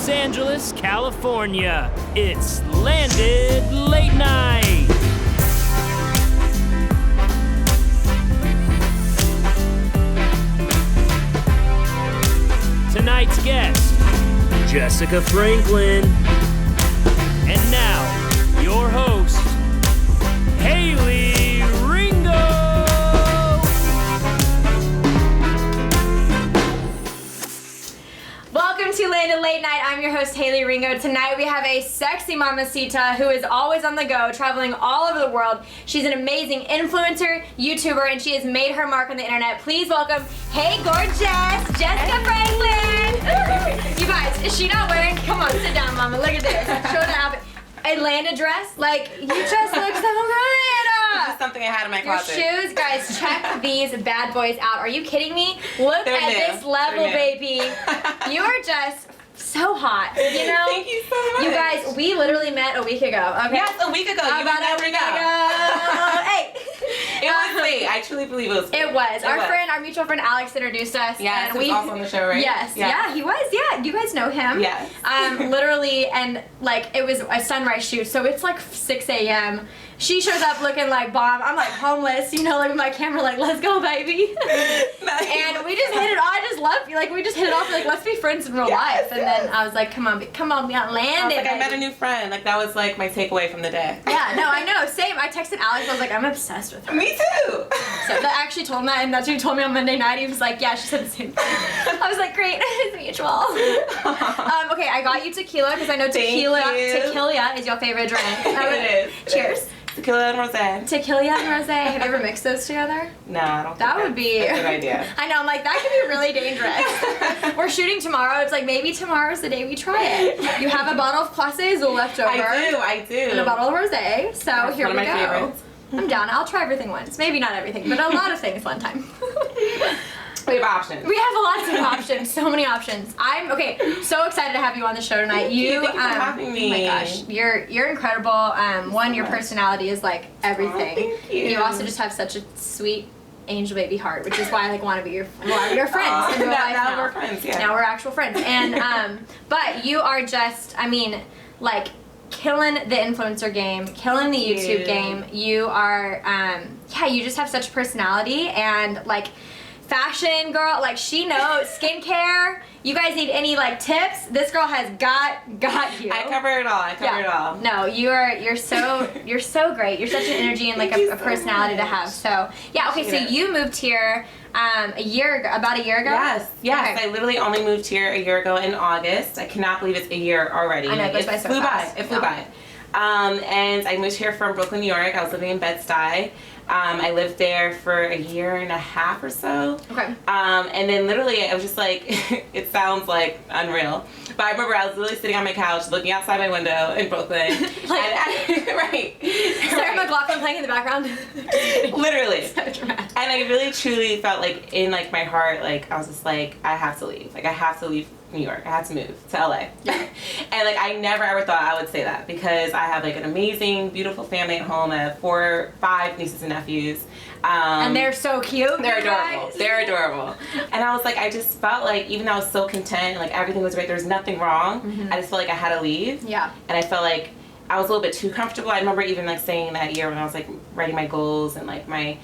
Los Angeles, California. It's Landed Late Night. Tonight's guest, Jessica Franklin. And now, your host, Haley Ringo. Welcome to Landed Late Night. I'm your host, Haley Ringo. Tonight we have a sexy mamacita who is always on the go, traveling all over the world. She's an amazing influencer, YouTuber, and she has made her mark on the internet. Please welcome, hey gorgeous, Jessica Franklin. You guys, is she not wearing, come on, sit down, mama, look at this. Show the outfit. A Landed dress? Like, you just look so good. This is something I had in my closet. Your shoes, guys, check these bad boys out. Are you kidding me? Look They're at new. this level, baby. You are just so hot, you know? Thank you so much. You guys, we literally met a week ago, okay? Yes, a week ago. You About a never week know. ago. Hey. It was fate. I truly believe it was fate. It was. Our mutual friend Alex introduced us. Yes, and he was also on the show, right? Yes, yeah, he was, yeah. You guys know him. Yes. Literally, and like, it was a sunrise shoot, so it's like 6 a.m. She shows up looking like bomb. I'm like homeless, you know, like with my camera, like, let's go, baby. Nice. And we just hit it off. I just love you. Like, we just hit it off. Like, let's be friends in real life. And then I was like, come on, be on Landed. I met a new friend. Like, that was like my takeaway from the day. Yeah, no, I know. Same. I texted Alex. I was like, I'm obsessed with her. Me too. So I actually told him that, and that's what he told me on Monday night. He was like, yeah, she said the same thing. I was like, great, it's mutual. Okay, I got you tequila because I know tequila is your favorite drink. It is. Cheers. Tequila and rosé. Tequila and rosé. Have you ever mixed those together? No, I don't think That would be a good idea. I know, I'm like, that could be really dangerous. We're shooting tomorrow. It's like, maybe tomorrow's the day we try it. You have a bottle of Clase Azul left over. I do. And a bottle of rosé. So That's here one we of my go. favorites. I'm down. I'll try everything once. Maybe not everything, but a lot of things one time. We have options. We have lots of options. So many options. I'm so excited to have you on the show tonight. Thank you for having me. Oh my gosh, you're incredible. One, your personality is like everything. Oh, thank you. And you also just have such a sweet angel baby heart, which is why I like want to be your friends in real life now we're friends. Yeah. Now we're actual friends. And but you are just, I mean, like, killing the influencer game, killing the YouTube game. You are, you just have such personality and like fashion girl. Like, she knows skincare. You guys need any like tips? This girl has got you. I cover it all. It all. No, you're so great. You're such an energy and like a personality to have. So yeah, okay. So you moved here about a year ago. Yes. Okay. I literally only moved here a year ago in August. I cannot believe it's a year already. I know, it goes by so fast. It flew by. And I moved here from Brooklyn, New York. I was living in Bed-Stuy. I lived there for a year and a half or so. Okay. And then literally I was just like, it sounds like unreal. But I remember I was literally sitting on my couch looking outside my window in Brooklyn. Right. Sarah McLachlan playing in the background. Literally. So dramatic. And I really truly felt like in like my heart, like I was just like, I have to leave. Like I have to leave New York. I had to move to LA. Yeah. And like I never ever thought I would say that because I have like an amazing, beautiful family at home. I have 5 nieces and nephews. And they're so cute. They're adorable. They're adorable. And I was like, I just felt like even though I was so content and like everything was great, there was nothing wrong. I just felt like I had to leave. Yeah. And I felt like I was a little bit too comfortable. I remember even like saying that year when I was like writing my goals and like my,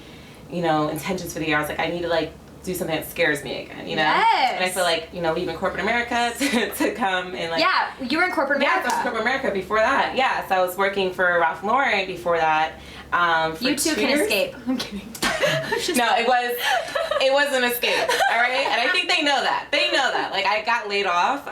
intentions for the year, I was like, I need to like do something that scares me again, Yes. And I feel like, leaving corporate America to come and like... Yeah, you were in corporate America. Yeah, I was in corporate America before that. Yeah, so I was working for Ralph Lauren before that. You too can escape. I'm kidding. No, it was an escape, all right? And I think they know that. Like, I got laid off,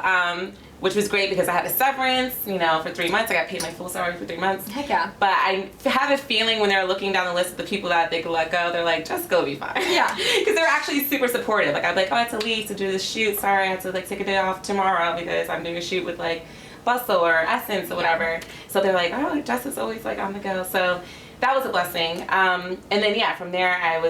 which was great because I had a severance, for 3 months. I got paid my full salary for 3 months. Heck yeah. But I have a feeling when they're looking down the list of the people that they could let go, they're like, just go be fine. Yeah. Because they're actually super supportive. Like, I'm like, oh, I had to leave to do this shoot. Sorry, I had to, like, take a day off tomorrow because I'm doing a shoot with, like, Bustle or Essence or whatever. So they're like, oh, Jess is always, like, on the go. So that was a blessing. And then, yeah, from there, I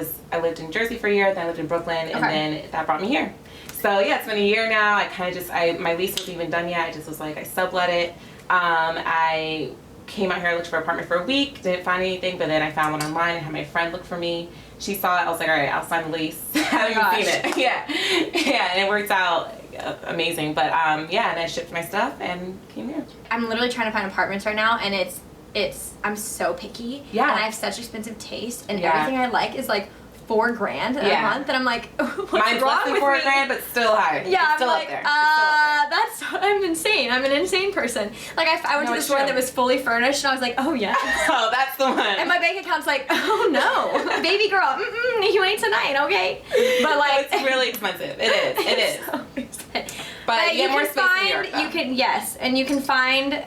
lived in Jersey for a year, then I lived in Brooklyn, and then that brought me here. So yeah, it's been a year now. I kind of my lease wasn't even done yet. I just was like, I sublet it. I came out here, looked for an apartment for a week, didn't find anything, but then I found one online and had my friend look for me she saw it. I was like, all right, I'll sign the lease. I haven't even seen it. Yeah, and it worked out amazing. But yeah, and I shipped my stuff and came here. I'm literally trying to find apartments right now, and I'm so picky. Yeah. And I have such expensive taste, and everything I like is like $4,000 a month, and I'm like, what's Mine's wrong less than with $4,000, me? but still high. Yeah, it's still I'm like, I'm insane. I'm an insane person. Like, I went to the store that was fully furnished, and I was like, oh yeah. Oh, that's the one. And my bank account's like, oh no, baby girl, you ain't tonight, okay? But like, it's really expensive. It is. It is. So expensive. But you get more space in New York, though. You can, yes, and you can find,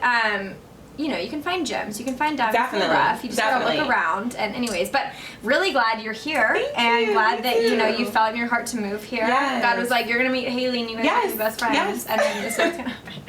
you can find gems, you can find diamonds in the Definitely. rough. You just gotta look around. And anyways, but really glad you're here. Thank you. Glad that you felt in your heart to move here. Yes. God was like, you're gonna meet Haley, and you guys are be best friends. Yes. And then this is what's gonna happen.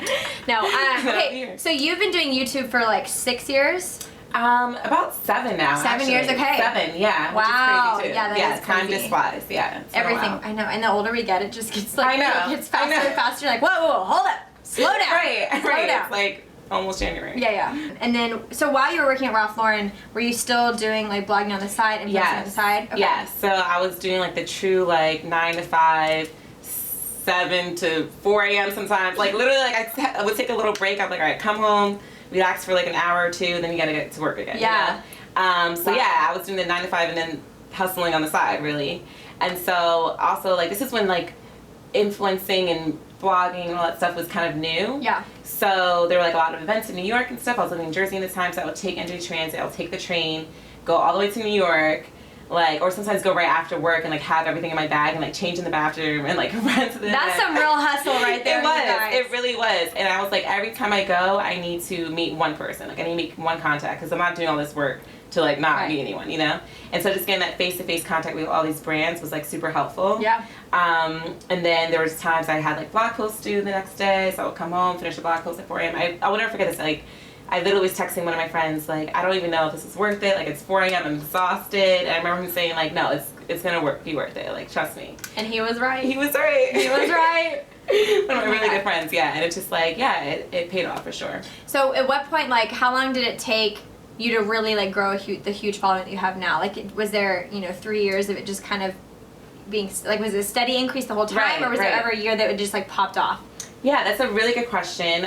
No, okay. So you've been doing YouTube for like 6 years. About 7 now. 7 years, actually. okay. 7, yeah. Wow. Which is crazy too. Yeah, that is time crazy. just flies. Yeah. It's been a Everything, while. I know. And the older we get, it just gets like, I know. it gets faster I know. and faster. You're like, whoa, hold up, slow down. Right. Slow down. It's like almost January. Yeah. And then, so while you were working at Ralph Lauren, were you still doing like blogging on the side and posting on the side? Okay. Yes. So I was doing like the true like 9 to 5, 7 to 4 a.m. sometimes. Like literally, like I would take a little break. I'm like, all right, come home, relax for like an hour or two, then you gotta get to work again. Yeah. You know? So yeah, I was doing the 9 to 5 and then hustling on the side really. And so also like this is when like influencing and blogging and all that stuff was kind of new. Yeah. So there were like a lot of events in New York and stuff. I was living in Jersey at the time, so I would take NJ Transit, I would take the train, go all the way to New York, like, or sometimes go right after work and like have everything in my bag and like change in the bathroom and like run to the That's event. some real hustle right there. It was. You guys. It really was. And I was like, every time I go, I need to meet one person. Like I need to make one contact because I'm not doing all this work to like not meet anyone, you know? And so just getting that face-to-face contact with all these brands was like super helpful. Yeah. And then there was times I had like blog posts due the next day, so I would come home, finish the blog post at 4 a.m. I will never forget this, like I literally was texting one of my friends, like, I don't even know if this is worth it, like it's 4 a.m., I'm exhausted, and I remember him saying like, no, it's gonna be worth it, like trust me. And he was right. He was right. He was right. One of my really good friends, yeah, and it's just like, yeah, it paid off for sure. So at what point, like, how long did it take you to really like grow the huge following that you have now? Like, was there 3 years of it just kind of being like, was it a steady increase the whole time, Right, or was right. there ever a year that it just like popped off? Yeah, that's a really good question.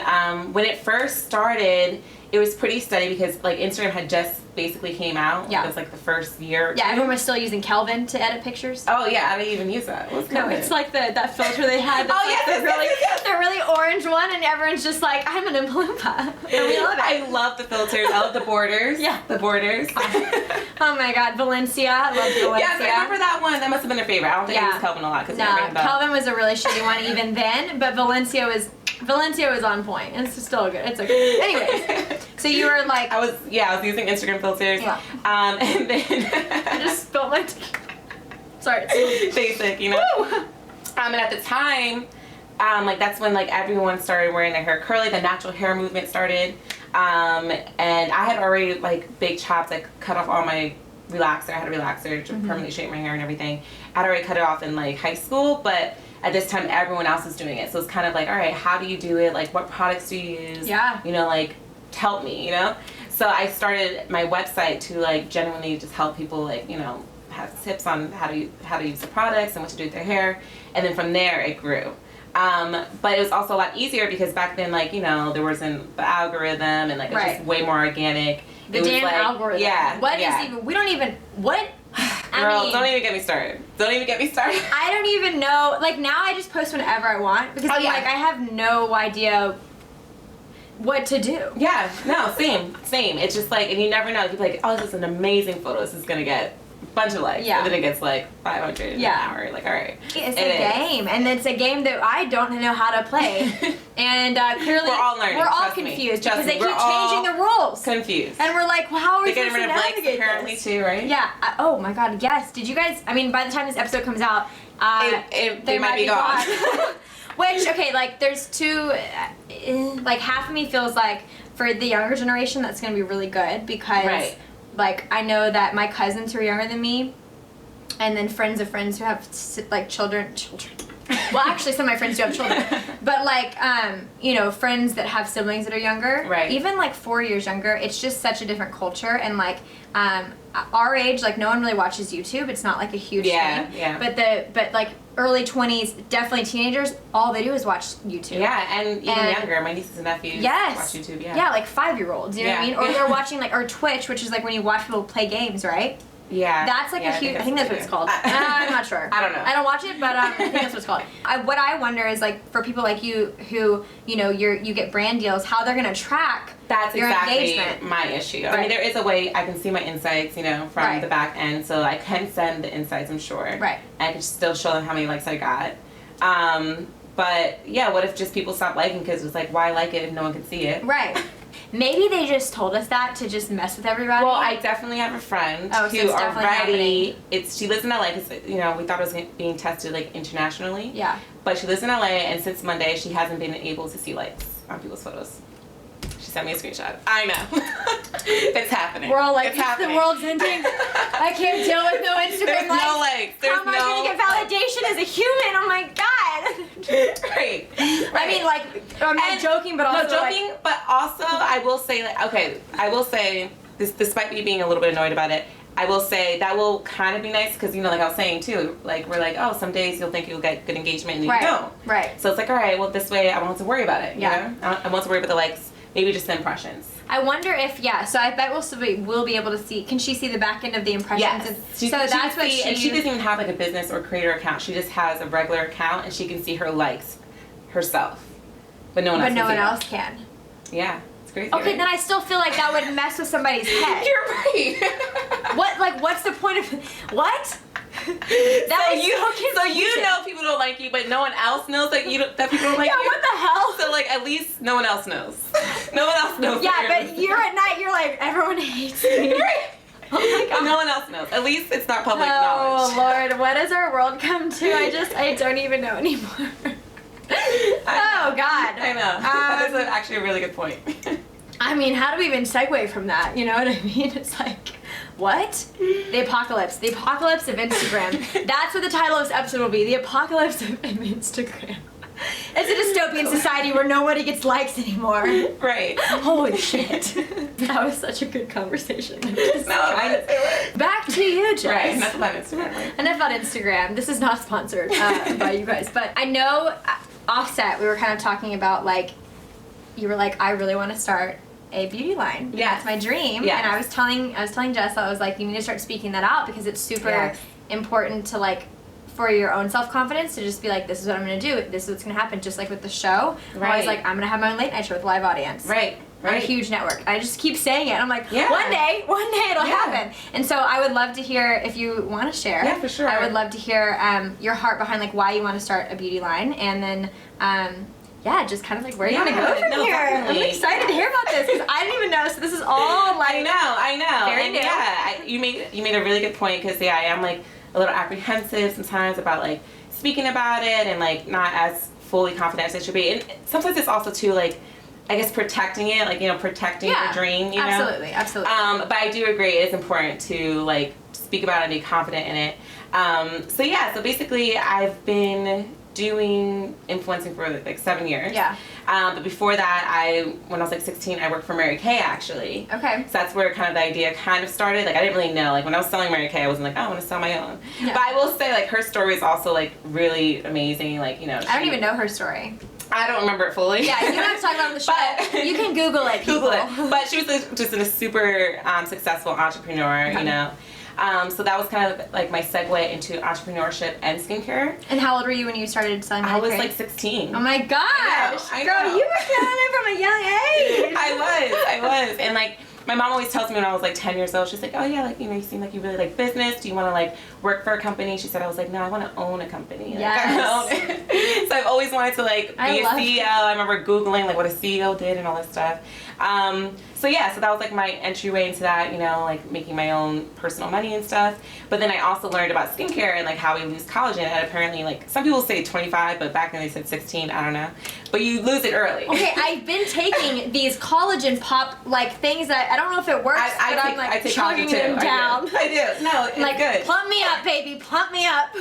When it first started, it was pretty steady because like Instagram had just basically came out. Yeah. It was like the first year. Yeah, everyone was still using Kelvin to edit pictures. Oh yeah, I didn't even use that. What's No, Kelvin? it's like that filter they had. That's Oh, like yes, the yes, really, yes, yes. the really orange one, and everyone's just like, I'm an Oompa Loompa. And we love it. I love the filters. I love the borders. Yeah. The borders. Oh my God, Valencia. I love Valencia. Yes, I remember that one. That must have been a favorite. I don't think I used Kelvin a lot because No, Kelvin was a really shitty one even then, but Valencia was on point. It's still good. It's okay. Anyways, so you were like, I was using Instagram filters. Yeah. And then I just spilled my tea. Sorry. basic, you know. And at the time, like that's when like everyone started wearing their hair curly. The natural hair movement started. And I had already like big chops. I cut off all my relaxer. I had a relaxer to permanently straighten my hair and everything. I'd already cut it off in like high school, but at this time everyone else is doing it. So it's kind of like, all right, how do you do it? Like what products do you use? Yeah. You know, like help me, you know? So I started my website to like genuinely just help people like, you know, have tips on how to use the products and what to do with their hair. And then from there it grew. But it was also a lot easier because back then, like, you know, there wasn't the algorithm and like it was just way more organic. The it damn was like, algorithm. Yeah. What is even, we don't even, what? Girl, don't even get me started. Don't even get me started. I don't even know, like now I just post whenever I want because I'm like, I have no idea what to do. Yeah, no, same. It's just like, and you never know. You're like, oh, this is an amazing photo. This is gonna get a bunch of likes. Yeah. And then it gets like 500 in an hour. Like, all right. It's a game, and it's a game that I don't know how to play. And clearly, we're all learning. We're all Trust me. confused Trust because me. they keep We're all changing the rules. Confused. And we're like, well, how are we They're supposed getting to rid of likes navigate apparently this? too, right? Yeah. Oh my God. Yes. Did you guys? I mean, by the time this episode comes out, they might be gone. Which, okay, like there's two, like half of me feels like for the younger generation that's going to be really good because like I know that my cousins who are younger than me and then friends of friends who have like children Well, actually, some of my friends do have children. But, like, you know, friends that have siblings that are younger, Right. even, like, 4 years younger, it's just such a different culture. And, like, our age, like, no one really watches YouTube. It's not, like, a huge thing. Yeah. But, like, early 20s, definitely teenagers, all they do is watch YouTube. Yeah, and even younger. My nieces and nephews watch YouTube, Yeah, like 5-year-olds, you know what I mean? Or they're watching, like, or Twitch, which is, like, when you watch people play games, right? Yeah. That's like a huge, I think that's what it's called. I'm not sure. I don't know. I don't watch it, but I think that's what it's called. What I wonder is, like, for people like you who, you know, you get brand deals, how they're going to track That's your exactly engagement. my issue. Right. I mean, there is a way I can see my insights, you know, from Right. the back end, so I can send the insights, I'm sure. Right. And I can still show them how many likes I got. But yeah, what if just people stop liking because it's like, why like it if no one can see it? Right. Maybe they just told us that to just mess with everybody. Well, I definitely have a friend so who it's definitely already, she lives in LA because, you know, we thought it was being tested like internationally. Yeah. But she lives in LA, and since Monday, she hasn't been able to see likes on people's photos. She sent me a screenshot. I know. It's happening. We're all like, it's happening. the world's ending. I can't deal with no Instagram There's likes. no likes. There's How am I going to get validation as a human? Oh my god. Right. I mean, like, I'm not joking, but also no joking, like, but also I will say, like, okay, I will say this, despite me being a little bit annoyed about it, I will say that will kind of be nice because, you know, like I was saying too, like, we're like, oh, some days you'll think you'll get good engagement and you don't. Right. So it's like, all right, well, this way I won't have to worry about it. Yeah. You know? I won't have to worry about the likes, maybe just the impressions. I wonder if, so I bet we'll be able to see, can she see the back end of the impressions? Yes. So that's what and she doesn't even have like a business or creator account. She just has a regular account and she can see her likes herself. But no one else can. Yeah. Crazy, okay, right? then I still feel like that would mess with somebody's head. You're right. What's the point of what? So you know people don't like you, but no one else knows that that people don't like you. Yeah, what the hell? So like at least no one else knows. No one else knows. Yeah, but you're at night. You're like, everyone hates me. Right. Oh my god. No one else knows. At least it's not public knowledge. Oh Lord, what does our world come to? I don't even know anymore. Oh God. I know. That is actually a really good point. I mean, how do we even segue from that? You know what I mean? It's like, what? The apocalypse. The apocalypse of Instagram. That's what the title of this episode will be. The apocalypse of Instagram. It's a dystopian society where nobody gets likes anymore. Right. Holy shit. That was such a good conversation. Back to you, Jess. Right. Enough about Instagram. Right? Enough about Instagram. This is not sponsored by you guys. But I know, offset, we were kind of talking about, like, you were like, I really want to start a beauty line. Yeah. That's my dream. Yes. And I was telling Jess, I was like, you need to start speaking that out because it's super important to, like, for your own self-confidence to just be like, this is what I'm going to do. This is what's going to happen. Just like with the show. Right. I was like, I'm going to have my own late night show with a live audience. Right. On a huge network. I just keep saying it. And I'm like, yeah. one day it'll happen. And so I would love to hear, if you want to share. Yeah, for sure. I would love to hear your heart behind, like, why you want to start a beauty line. And then, just kind of like where you're going to go from here. Definitely. I'm excited to hear about this because I didn't even know. So this is all like. I know. Very and new. yeah, you made a really good point because I am like a little apprehensive sometimes about like speaking about it and like not as fully confident as it should be. And sometimes it's also too like, I guess protecting it, like, you know, protecting your dream, you know? Absolutely. But I do agree it is important to like speak about it and be confident in it. So basically I've been doing influencing for like 7 years. Yeah. But before that, when I was like 16, I worked for Mary Kay actually. Okay. So that's where kind of the idea kind of started. Like I didn't really know. Like when I was selling Mary Kay, I wasn't like, oh, I want to sell my own. Yeah. But I will say like her story is also like really amazing. Like, you know. I don't even know her story. I don't remember it fully. Yeah, you don't have to talk about it on the show. But you can Google it, people. Google it. But she was just a super successful entrepreneur, you know. So that was kind of like my segue into entrepreneurship and skincare. And how old were you when you started selling I was Mary Kay? like 16. Oh my gosh! I Girl, know. you were killing it from a young age. I was. And like, my mom always tells me when I was like 10 years old, she's like, oh yeah, like, you know, you seem like you really like business. Do you want to like work for a company? She said, I was like, no, I want to own a company. Yes. Like, So I've always wanted to like be a CEO. I remember Googling like what a CEO did and all this stuff. So yeah, so that was like my entryway into that, you know, like making my own personal money and stuff. But then I also learned about skincare and like how we lose collagen. And apparently, like some people say 25, but back then they said 16. I don't know. But you lose it early. Okay, I've been taking these collagen pop like things that I don't know if it works, but I'm like chugging them down. I do. No, it's like, good. Plump me up, baby. Plump me up.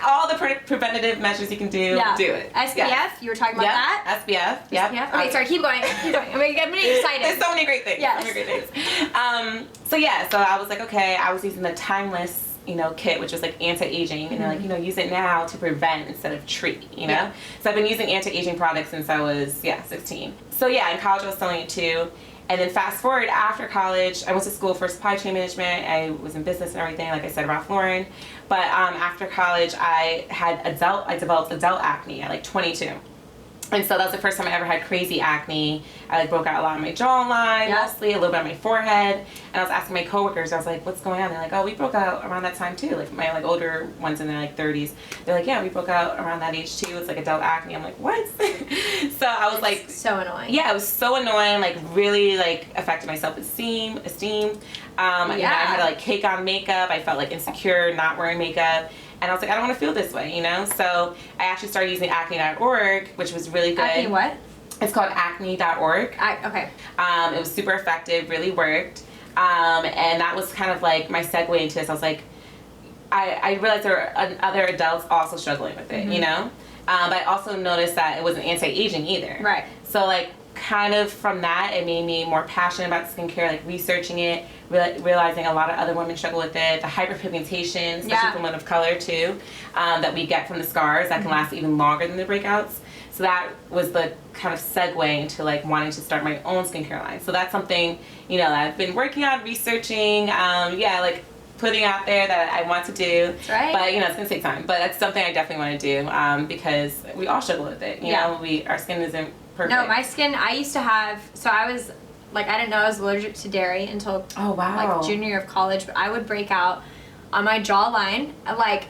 All the preventative measures you can do, do it. SPF. Yeah. You were talking about that. SPF. Yep. SPF. Okay, sorry. Keep going. Keep going. I'm getting excited. There's so many great things. Yes. So many great things. So yeah, so I was like, okay, I was using the Timeless, you know, kit, which was like anti-aging, and they're like, you know, use it now to prevent instead of treat, you know. Yeah. So I've been using anti-aging products since I was 16. So yeah, in college I was selling it too. And then fast forward after college, I went to school for supply chain management. I was in business and everything, like I said, Ralph Lauren. But after college, I developed adult acne at like 22. And so that was the first time I ever had crazy acne. I like broke out a lot on my jawline, mostly a little bit on my forehead. And I was asking my coworkers, I was like, what's going on? They're like, oh, we broke out around that time too. Like my like older ones in their like 30s. They're like, yeah, we broke out around that age too. It's like adult acne. I'm like, what? So I was like, so annoying. Yeah, it was so annoying. Like really like affected my self-esteem. You know, I had to like cake on makeup. I felt like insecure not wearing makeup. And I was like, I don't want to feel this way, you know? So I actually started using acne.org, which was really good. Acne what? It's called acne.org. Okay. It was super effective, really worked. And that was kind of like my segue into this. I was like, I realized there were other adults also struggling with it, you know? But I also noticed that it wasn't anti-aging either. Right. So like kind of from that, it made me more passionate about skincare, like researching it, realizing a lot of other women struggle with it, the hyperpigmentation, especially for women of color too, that we get from the scars that can last even longer than the breakouts. So that was the kind of segue into like wanting to start my own skincare line. So that's something, you know, that I've been working on, researching, like putting out there that I want to do. That's right. But you know, it's gonna take time. But that's something I definitely want to do because we all struggle with it. You know, our skin isn't perfect. No, my skin, I used to have, so I was, like, I didn't know I was allergic to dairy until, like, junior year of college, but I would break out on my jawline, like,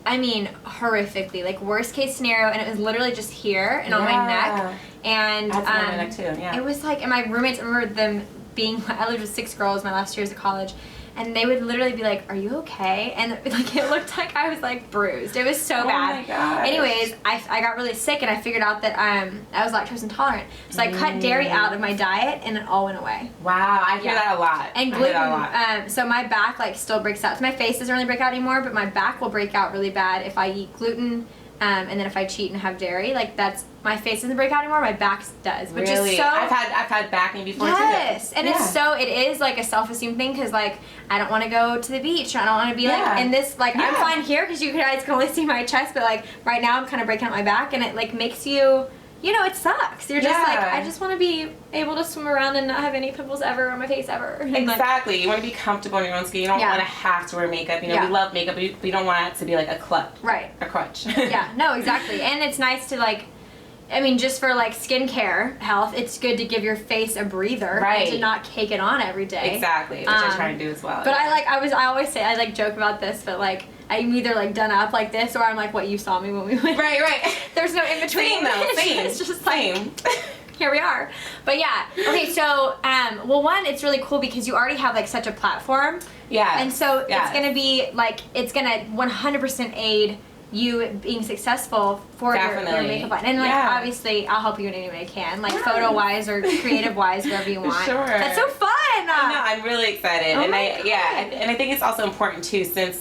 I mean, horrifically, like, worst case scenario, and it was literally just here and on my neck, and, I had some on my neck too, it was like, and my roommates, I remember them being, I lived with 6 girls my last years of college, and they would literally be like, are you okay? And like it looked like I was like bruised. It was so bad. Oh my gosh. Anyways, I got really sick and I figured out that I was lactose intolerant. So I cut dairy out of my diet and it all went away. Wow, I hear that a lot. And gluten, so my back like still breaks out. So my face doesn't really break out anymore, but my back will break out really bad if I eat gluten. And then if I cheat and have dairy, like that's, my face doesn't break out anymore, my back does. Which is so, I've had back pain before too. Yes, and it is like a self-esteem thing because like I don't want to go to the beach. I don't want to be like in this, like I'm fine here because you guys can only see my chest, but like right now I'm kind of breaking out my back and it like makes you, you know, it sucks. You're just like, I just want to be able to swim around and not have any pimples ever on my face ever. Exactly. Like, you want to be comfortable in your own skin. You don't want to have to wear makeup. You know, we love makeup, but we don't want it to be like a clutch. Right. A crutch. Yeah, no, exactly. And it's nice to like, I mean, just for like skincare health, it's good to give your face a breather. Right. And to not cake it on every day. Exactly, which I try and do as well. But I always say, I like joke about this, but like, I'm either like done up like this or I'm like what you saw me when we went. Right. There's no in between. Same though, same. It's just like, here we are. But yeah, okay, so, well one, it's really cool because you already have like such a platform. Yeah. And so it's gonna be like, it's gonna 100% aid you being successful for your makeup line. And like obviously I'll help you in any way I can, like photo wise or creative wise, whatever you want. Sure. That's so fun. I know, I'm really excited. Oh and my God. and I think it's also important too since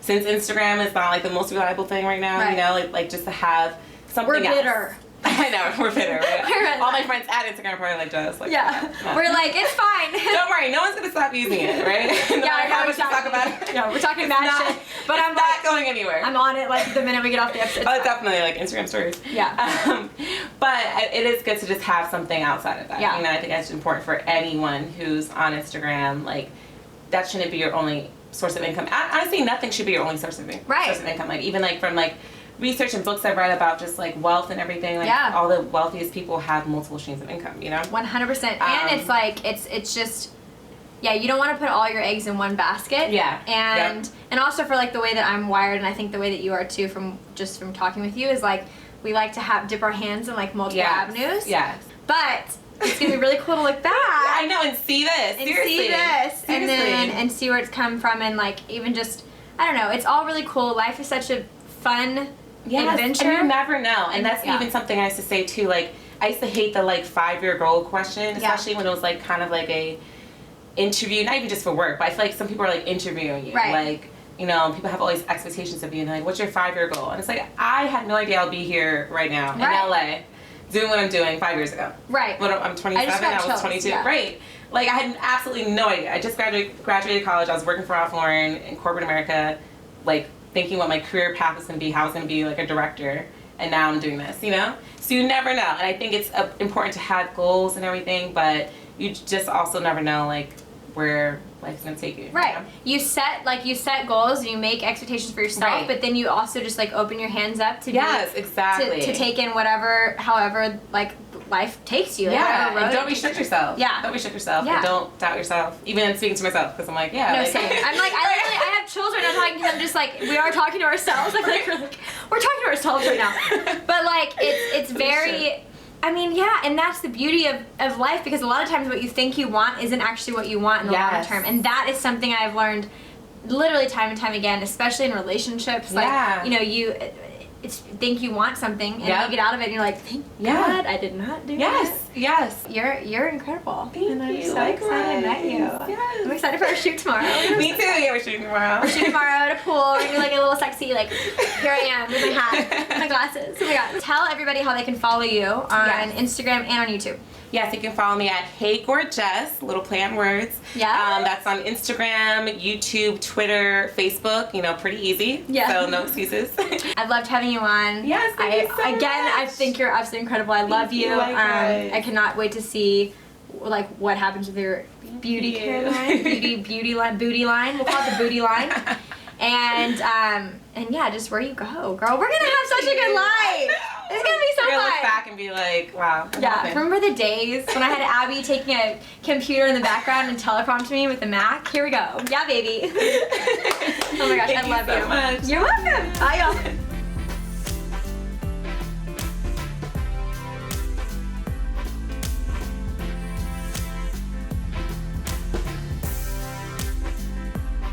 Instagram is not like the most reliable thing right now, you know, like just to have something else. We're bitter. I know, we're bitter. Right? All my friends at Instagram are probably like Jess. Like, we're like, it's fine. Don't worry, no one's gonna stop using it, right? I know, we're talk about it. Yeah, we're talking mad shit. But I'm not going anywhere. I'm on it like the minute we get off the episode. Oh, definitely, like Instagram stories. Yeah. But it is good to just have something outside of that. Yeah. You know, I think that's important for anyone who's on Instagram. Like, that shouldn't be your only source of income. Honestly, nothing should be your only source of income. Like, even like from like research and books I've read about just like wealth and everything, like all the wealthiest people have multiple streams of income, you know? 100%. And it's like, it's just, yeah, you don't want to put all your eggs in one basket. Yeah. And also for like the way that I'm wired, and I think the way that you are too, from talking with you, is like we like to dip our hands in like multiple avenues. Yes. But it's gonna be really cool to look back. I know, and see this. And Seriously. see this. Seriously. And then and see where it's come from, and like even just, I don't know, it's all really cool. Life is such a fun adventure. And you never know. And that's even something I used to say too, like I used to hate the like 5-year goal question, especially when it was like kind of like a interview, not even just for work, but I feel like some people are like interviewing you. Right. Like, you know, people have all these expectations of you, and they're like, what's your 5-year goal? And it's like, I had no idea I'll be here right now in LA doing what I'm doing 5 years ago. Right. When I'm 27, I was 22. Yeah. Right. Like, I had absolutely no idea. I just graduated college. I was working for Ralph Lauren in corporate America, like, thinking what my career path was going to be, how I was going to be, like, a director. And now I'm doing this, you know? So you never know. And I think it's important to have goals and everything, but you just also never know, like, where life's going to take you. Right. You know? You set goals and you make expectations for yourself, but then you also just, like, open your hands up to exactly. to take in however, like, life takes you. Like, and don't restrict yourself. Yeah. Don't restrict yourself. Yeah. And don't doubt yourself. Even speaking to myself, because I'm like, yeah. No, like, same. I'm like, I have children. I'm talking to them just like we are talking to ourselves. Like we're talking to ourselves right now. But like it's very. I mean, yeah, and that's the beauty of life, because a lot of times what you think you want isn't actually what you want in the long term, and that is something I've learned literally time and time again, especially in relationships. Like you know, you think you want something, and you get out of it, and you're like, thank God I did not do that. Yes. You're incredible. Thank and I'm you. so excited I met you. Yes. I'm excited for our shoot tomorrow. Me too. Yeah, we're shooting tomorrow. We're shooting tomorrow at a pool. We're gonna do like a little sexy, like, here I am with my hat, my glasses. Oh my God. Tell everybody how they can follow you on Instagram and on YouTube. Yes, you can follow me at Hey Jess, little play on words. Yeah. That's on Instagram, YouTube, Twitter, Facebook. You know, pretty easy. Yeah. So no excuses. I've loved having you on. Yes, thank you so much. I think you're absolutely incredible. I love you. I cannot wait to see like what happens with your beauty care line, booty line. We'll call it the booty line. And yeah, just where you go, girl. We're gonna have such a good life. It's gonna be so You're fun. gonna look back and be like, wow. Yeah, remember the days when I had Abby taking a computer in the background and teleprompting me with the Mac? Here we go. Yeah, baby. Oh my gosh, I love you. Thank you so much. You're welcome. Bye, y'all.